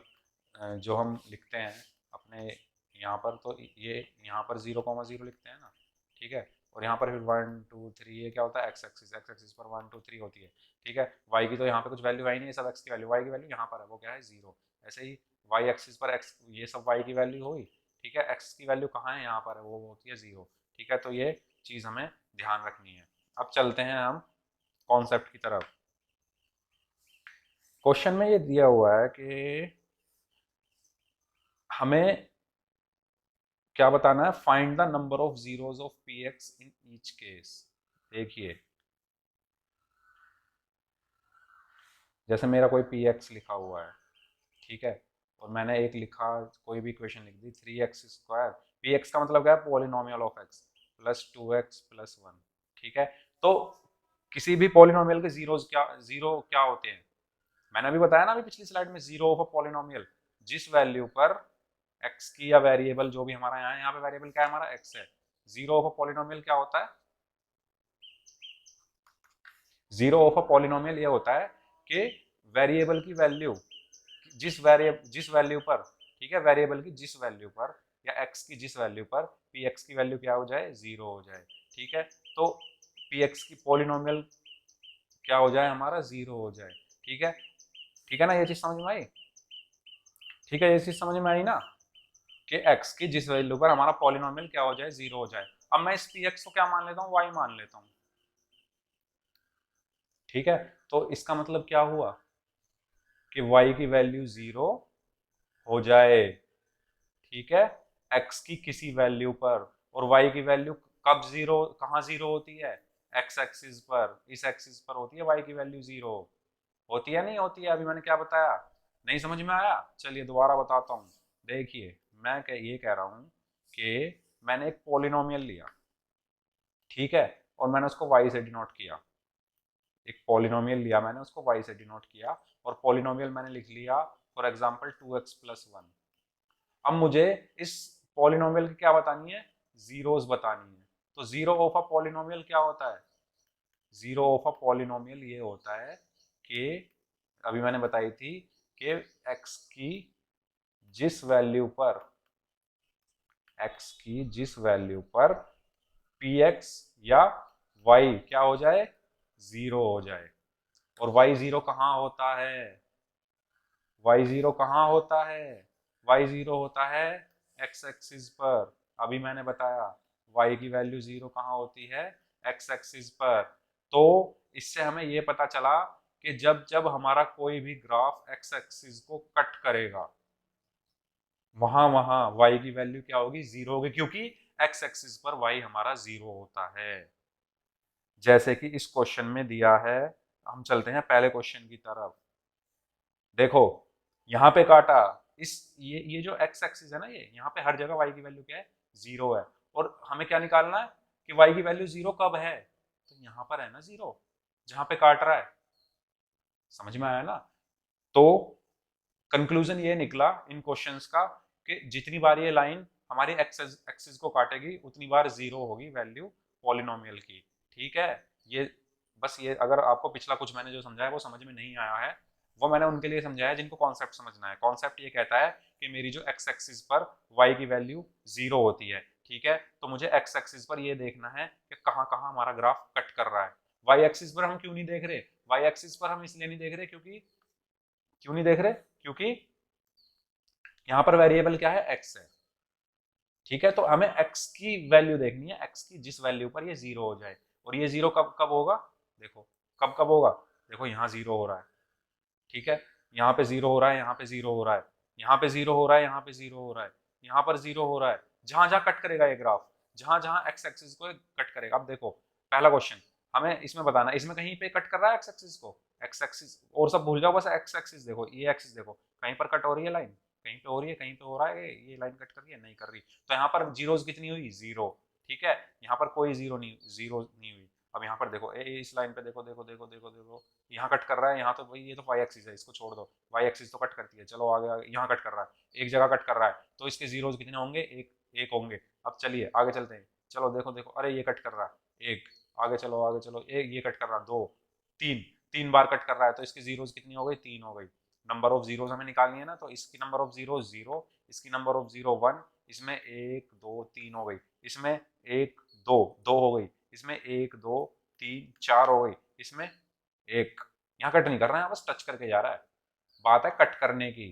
जो हम लिखते हैं अपने यहाँ पर, तो ये यहाँ पर 0,0 लिखते हैं ना, ठीक है, और यहाँ पर फिर 1 2 3 ये क्या होता है, एक्स एक्सिस पर 1 2 3 होती है, ठीक है। वाई की तो यहाँ पे कुछ वैल्यू आई नहीं है, सब एक्स की वैल्यू, वाई की वैल्यू यहाँ पर है, वो क्या है, 0। ऐसे ही वाई एक्सिस पर एक्स, ये सब वाई की वैल्यू हुई, ठीक है, एक्स की वैल्यू कहाँ है, यहाँ पर है, वो होती है 0, ठीक है। तो ये चीज़ हमें ध्यान रखनी है। अब चलते हैं हम कॉन्सेप्ट की तरफ। क्वेश्चन में ये दिया हुआ है कि हमें क्या बताना है, find the number of zeros of P X in each case. देखिए, जैसे मेरा कोई पी एक्स लिखा हुआ है, ठीक है, और मैंने एक लिखा, कोई भी इक्वेशन लिख दी 3x², पी एक्स का मतलब क्या है, polynomial of x plus 2x plus 1, ठीक है। तो किसी भी पॉलिनोमियल के जीरोस क्या, जीरो क्या होते हैं, मैंने अभी बताया ना अभी पिछली स्लाइड में, जीरो ऑफ अ पॉलिनोमियल, जिस वैल्यू पर x की, या वेरिएबल जो भी हमारा यहाँ पे वेरिएबल क्या है, हमारा x है। जीरो ऑफ अ पॉलिनोमियल क्या होता है, जीरो ऑफ अ पॉलिनोमियल ये होता है कि वेरिएबल की वैल्यू, जिस वैल्यू पर, ठीक है, वेरिएबल की जिस वैल्यू पर या x की जिस वैल्यू पर पी एक्स की वैल्यू क्या हो जाए, 0 हो जाए, ठीक है। तो पी एक्स की पॉलिनोमियल क्या हो जाए, हमारा 0 हो जाए, ठीक है, ठीक है ना, ये चीज समझ में आई, ठीक है, ये चीज समझ में आई ना, कि x की जिस वैल्यू पर हमारा पॉलिनोमियल क्या हो जाए, 0 हो जाए। अब मैं इस पी एक्स को क्या मान लेता हूँ, y मान लेता हूँ, ठीक है। तो इसका मतलब क्या हुआ कि y की वैल्यू 0 हो जाए, ठीक है, x की किसी वैल्यू पर, और y की वैल्यू कब 0, कहाँ 0 होती है, x एक्सिस पर, इस एक्सिस पर होती है y की वैल्यू 0, होती है नहीं होती है, अभी मैंने क्या बताया, नहीं समझ में आया, चलिए दोबारा बताता हूँ। देखिए, मैं ये कह रहा हूँ कि मैंने एक पॉलिनोमियल लिया, ठीक है, और मैंने उसको y से डिनोट किया, एक पॉलिनोमियल लिया मैंने, उसको y से डिनोट किया, और पॉलिनोमियल मैंने लिख लिया फॉर एग्जांपल 2x प्लस 1। अब मुझे इस पॉलिनोमियल की क्या बतानी है, जीरोस बतानी है। तो जीरो ऑफ अ पॉलिनोमियल क्या होता है, जीरो ऑफ अ पॉलिनोमियल ये होता है कि अभी मैंने बताई थी कि x की जिस वैल्यू पर px या y क्या हो जाए, 0 हो जाए। और y0 कहाँ होता है, y0 कहाँ होता है, y0 होता है x एक्सिस पर। अभी मैंने बताया y की वैल्यू 0 कहाँ होती है, x एक्सिस पर। तो इससे हमें ये पता चला कि जब जब हमारा कोई भी ग्राफ x एक्सिस को कट करेगा वहां वहां y की वैल्यू क्या होगी, 0 होगी, क्योंकि x एक्सिस पर y हमारा 0 होता है। जैसे कि इस क्वेश्चन में दिया है, हम चलते हैं पहले क्वेश्चन की तरफ। देखो यहाँ पे काटा, इस ये जो x एक्सिस है ना, ये यहाँ पे हर जगह y की वैल्यू क्या है, 0 है। और हमें क्या निकालना है कि y की वैल्यू 0 कब है, तो यहाँ पर है ना 0, जहां पे काट रहा है। समझ में आया ना। तो कंक्लूजन ये निकला इन क्वेश्चंस का कि जितनी बार ये लाइन हमारी एक्सिस को काटेगी उतनी बार 0 होगी वैल्यू पॉलिनोमियल की। ठीक है, ये बस ये अगर आपको पिछला कुछ मैंने जो समझाया वो समझ में नहीं आया है, वो मैंने उनके लिए समझाया जिनको कॉन्सेप्ट समझना है। कॉन्सेप्ट ये कहता है कि मेरी जो एक्स एक्सिस पर y की वैल्यू 0 होती है, ठीक है, तो मुझे एक्स एक्सिस पर ये देखना है कि कहाँ कहाँ हमारा ग्राफ कट कर रहा है। y एक्सिस पर हम क्यों नहीं देख रहे, y एक्सिस पर हम इसलिए नहीं देख रहे क्योंकि यहाँ पर वेरिएबल क्या है, x है। ठीक है, तो हमें x की वैल्यू देखनी है, x की जिस वैल्यू पर ये 0 हो जाए। और ये 0 कब कब होगा, देखो कब कब होगा, देखो यहाँ 0 हो रहा है, ठीक है, यहाँ पे 0 हो रहा है, यहाँ पे 0 हो रहा है, यहाँ पे 0 हो रहा है, यहाँ पे 0 हो रहा है, यहाँ पर 0 हो रहा है। जहां जहां कट करेगा ये ग्राफ, जहां जहां एक्स एक्सिस को कट करेगा। अब देखो पहला क्वेश्चन, हमें इसमें बताना, इसमें कहीं पे कट कर रहा है एक्स एक्सिस को, एक्स एक्सिस और सब भूल जाओ, बस एक्स एक्सिस देखो, ये एक्सिस देखो, कहीं पर कट हो रही है लाइन, कहीं पे हो रही है, कहीं पे हो रहा है ये लाइन कट कर रही है, नहीं कर रही। तो यहाँ पर जीरोस कितनी हुई, 0। ठीक है, यहाँ पर कोई जीरो नहीं हुई। अब यहाँ पर देखो इस लाइन पे देखो देखो देखो देखो देखो, यहाँ कट कर रहा है, यहाँ तो भाई ये तो वाई एक्सिस है, इसको छोड़ दो, वाई एक्सिस तो कट करती है। चलो आगे, यहाँ कट कर रहा है, एक जगह कट कर रहा है, तो इसके जीरोस कितने होंगे, एक एक होंगे। अब चलिए आगे चलते हैं, चलो देखो देखो, अरे ये कट कर रहा है एक, आगे चलो एक, ये कट कर रहा है दो, तीन, तीन बार कट कर रहा है, तो इसकी जीरोस कितनी हो गई, 3 हो गई। नंबर ऑफ जीरोस हमें निकालनी है ना, तो इसकी नंबर ऑफ जीरो 0, इसकी नंबर ऑफ जीरो 1, इसमें 1 2 3 हो गई, इसमें 1 2 2 हो गई, इसमें 1 2 3 4 हो गई, इसमें एक, यहाँ कट नहीं कर रहा है, बस टच करके जा रहा है, बात है कट करने की।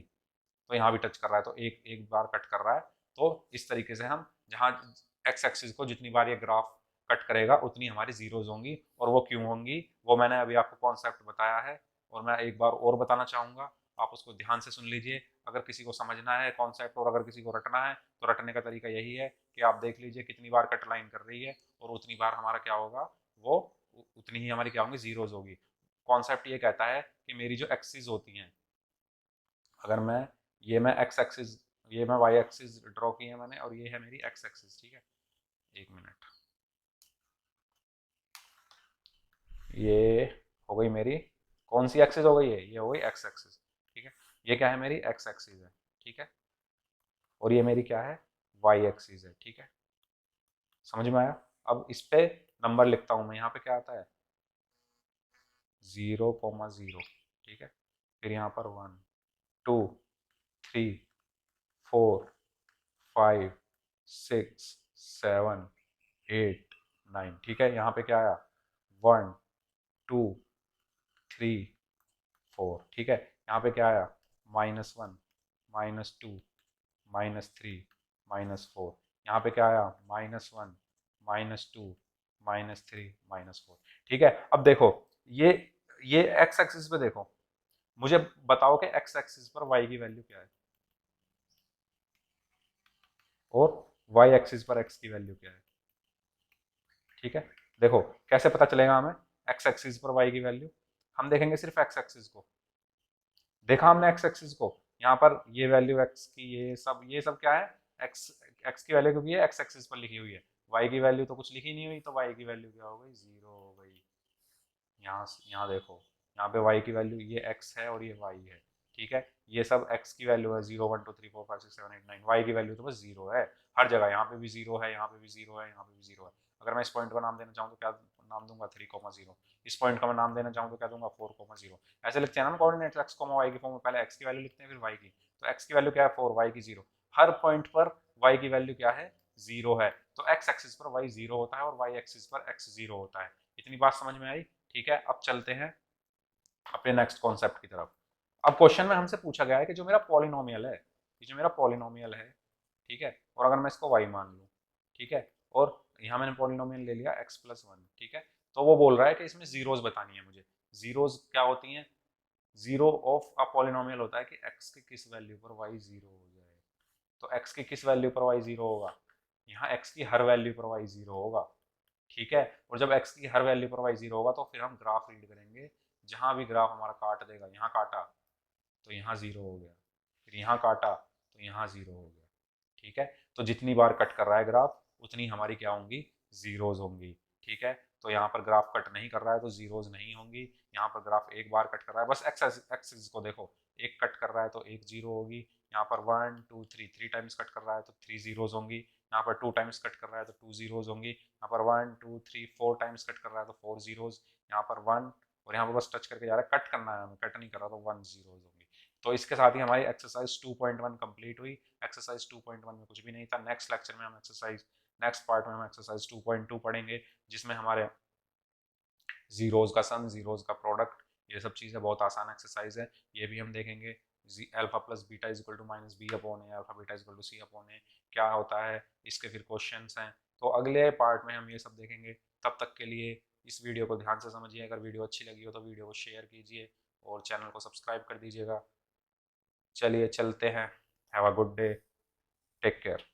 तो यहाँ भी टच कर रहा है, तो एक एक बार कट कर रहा है। तो इस तरीके से हम जहाँ एक्स एक्सिस को जितनी बार ये ग्राफ कट करेगा उतनी हमारी जीरोज होंगी। और वो क्यों होंगी वो मैंने अभी आपको कॉन्सेप्ट बताया है, और मैं एक बार और बताना चाहूंगा, आप उसको ध्यान से सुन लीजिए। अगर किसी को समझना है कॉन्सेप्ट और अगर किसी को रटना है तो रटने का तरीका यही है कि आप देख लीजिए कितनी बार कट लाइन कर रही है और उतनी बार हमारा क्या होगा, वो उतनी ही हमारी क्या होंगी, जीरोज होगी। कॉन्सेप्ट ये कहता है कि मेरी जो एक्सिस होती हैं, अगर मैं एक्स एक्सिस, ये मैं वाई एक्सिस ड्रॉ की है मैंने, और ये है मेरी एक्स एक्सिस। ठीक है, एक मिनट, ये हो गई मेरी कौन सी एक्सिस हो गई है, ये हो गई एक्स एक्सिस। ठीक है, ये क्या है, मेरी एक्स एक्सिस है। ठीक है, और ये मेरी क्या है, वाई एक्सिस है। ठीक है, समझ में आया। अब इस पे नंबर लिखता हूं मैं, यहाँ पे क्या आता है, 0,0। ठीक है, फिर यहाँ पर 1 2 3 4 5 6 7 8 9। ठीक है, यहाँ पे क्या आया, 1 2 3 4। ठीक है, यहाँ पे क्या आया, -1 -2 -3 -4। यहाँ पे क्या आया, -1 -2 -3 -4। ठीक है, अब देखो ये एक्स एक्सिस पे देखो, मुझे बताओ कि एक्स एक्सिस पर वाई की वैल्यू क्या है और वाई एक्सिस पर एक्स की वैल्यू क्या है। ठीक है, देखो कैसे पता चलेगा हमें एक्स एक्सिस पर वाई की वैल्यू, हम देखेंगे सिर्फ एक्स एक्सिस को, देखा हमने एक्स एक्सिस को, यहाँ पर ये वैल्यू एक्स की, ये सब क्या है, एक्स एक्स की वैल्यू क्योंकि ये एक्स एक्सिस पर लिखी हुई है, वाई की वैल्यू तो कुछ लिखी नहीं हुई, तो वाई की वैल्यू क्या हो गई, 0 हो गई। यहाँ देखो, यहाँ पे y की वैल्यू ये x है और ये y है। ठीक है, ये सब x की वैल्यू है, 0 1 2 3 4 5 6 7 8 9। y की वैल्यू तो बस 0 है हर जगह, यहाँ पे भी 0 है, यहाँ पे भी 0 है, यहाँ पे भी 0 है। अगर मैं इस पॉइंट का नाम देना चाहूँ तो क्या नाम दूंगा 3,0। इस पॉइंट का मैं नाम देना चाहूँ तो क्या दूंगा 4,0। ऐसे लिखते हैं ना कोऑर्डिनेट्स x, y की फॉर्म में, पहले x की वैल्यू लिखते हैं फिर y की। तो x की वैल्यू क्या है 4, y की 0। हर पॉइंट पर y की वैल्यू क्या है 0 है, तो x एक्सिस पर y 0 होता है और y एक्सिस पर x 0 होता है। इतनी बात समझ में आई? ठीक है, अब चलते हैं अपने नेक्स्ट कॉन्सेप्ट की तरफ। अब क्वेश्चन में हमसे पूछा गया है कि जो मेरा पॉलिनोमियल है, ये जो मेरा पॉलिनोमियल है, ठीक है, और अगर मैं इसको y मान लूँ, ठीक है, और यहाँ मैंने पॉलिनोमियल ले लिया x+1, ठीक है, तो वो बोल रहा है कि इसमें जीरोस बतानी है मुझे। जीरोस क्या होती हैं? जीरो ऑफ अ पॉलिनोमियल होता है कि x की किस वैल्यू पर y 0 हो जाए। तो x की किस वैल्यू पर y 0 होगा? यहाँ x की हर वैल्यू पर y 0 होगा, ठीक है। और जब x की हर वैल्यू पर y 0 होगा तो फिर हम ग्राफ रीड करेंगे। जहां भी ग्राफ हमारा काट देगा, यहाँ काटा तो यहाँ 0 हो गया, फिर यहाँ काटा तो यहाँ 0 हो गया, ठीक है। तो जितनी बार कट कर रहा है ग्राफ उतनी हमारी क्या होंगी? जीरोज होंगी, ठीक है। तो यहाँ पर ग्राफ कट नहीं कर रहा है तो जीरोज नहीं होंगी। यहाँ पर ग्राफ एक बार कट कर रहा है, बस एक्स एक्सिस को देखो, एक कट कर रहा है तो एक जीरो होगी। यहाँ पर 1 2 3 3 टाइम्स कट कर रहा है तो 3 जीरोज होंगी। यहाँ पर 2 टाइम्स कट कर रहा है तो 2 जीरोज होंगी। यहाँ पर 1 2 3 4 टाइम्स कट कर रहा है तो 4 जीरोज। यहाँ पर 1, और यहाँ पर बस टच करके जा रहा है, कट करना है हमें, कट नहीं कर रहा तो 1 जीरोज होंगी। तो इसके साथ ही हमारी एक्सरसाइज 2.1 कंप्लीट हुई। एक्सरसाइज 2.1 में कुछ भी नहीं था। नेक्स्ट लेक्चर में हम नेक्स्ट पार्ट में हम एक्सरसाइज 2.2 पढ़ेंगे, जिसमें हमारे जीरोज का सम, जीरोज का प्रोडक्ट, ये सब चीज़ें बहुत आसान एक्सरसाइज है, ये भी हम देखेंगे। Alpha plus beta is equal to minus B upon A, alpha beta is equal to C upon A क्या होता है, इसके फिर क्वेश्चंस हैं। तो अगले पार्ट में हम ये सब देखेंगे। तब तक के लिए इस वीडियो को ध्यान से समझिए। अगर वीडियो अच्छी लगी हो तो वीडियो को शेयर कीजिए और चैनल को सब्सक्राइब कर दीजिएगा। चलिए चलते हैं। Have a good day, take care.